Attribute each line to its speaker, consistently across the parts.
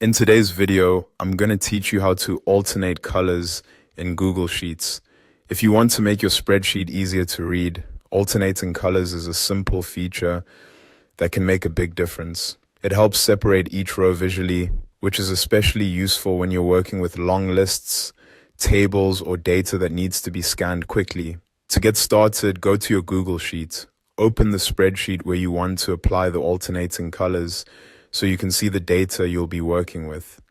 Speaker 1: In today's video, I'm going to teach you how to alternate colors in Google Sheets. If you want to make your spreadsheet easier to read, alternating colors is a simple feature that can make a big difference. It helps separate each row visually, which is especially useful when you're working with long lists, tables, or data that needs to be scanned quickly. To get started, go to your Google Sheet. Open the spreadsheet where you want to apply the alternating colors so you can see the data you'll be working with.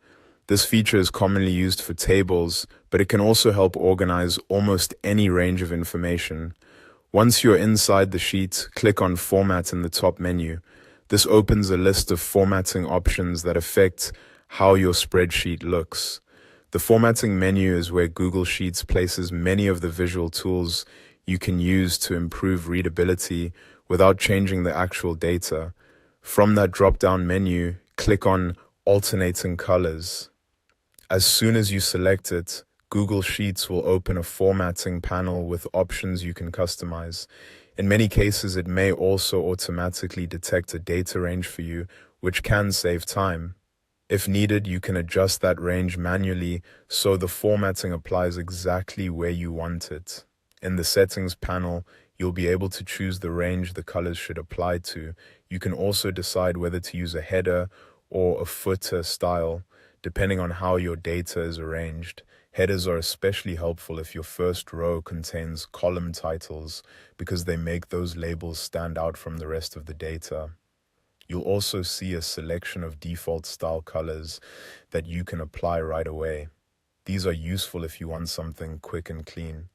Speaker 1: This feature is commonly used for tables, but it can also help organize almost any range of information. Once you're inside the sheet, click on Format in the top menu. This opens a list of formatting options that affect how your spreadsheet looks. The formatting menu is where Google Sheets places many of the visual tools you can use to improve readability without changing the actual data. From that drop-down menu, click on Alternating Colors. As soon as you select it, Google Sheets will open a formatting panel with options you can customize. In many cases, it may also automatically detect a data range for you, which can save time. If needed, you can adjust that range manually so the formatting applies exactly where you want it. In the Settings panel, you'll be able to choose the range the colors should apply to. You can also decide whether to use a header or a footer style, depending on how your data is arranged. Headers are especially helpful if your first row contains column titles because they make those labels stand out from the rest of the data. You'll also see a selection of default style colors that you can apply right away. These are useful if you want something quick and clean.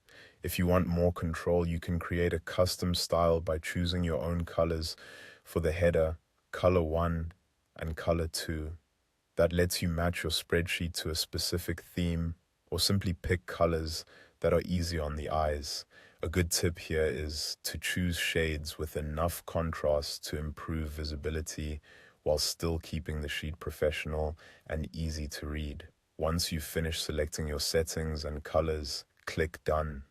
Speaker 1: If you want more control, you can create a custom style by choosing your own colors for the header, color 1 and color 2. That lets you match your spreadsheet to a specific theme or simply pick colors that are easy on the eyes. A good tip here is to choose shades with enough contrast to improve visibility while still keeping the sheet professional and easy to read. Once you've finished selecting your settings and colors, click Done.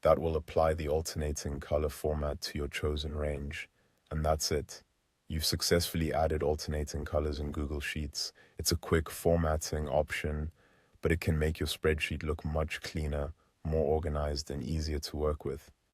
Speaker 1: That will apply the alternating color format to your chosen range. And that's it. You've successfully added alternating colors in Google Sheets. It's a quick formatting option, but it can make your spreadsheet look much cleaner, more organized, and easier to work with.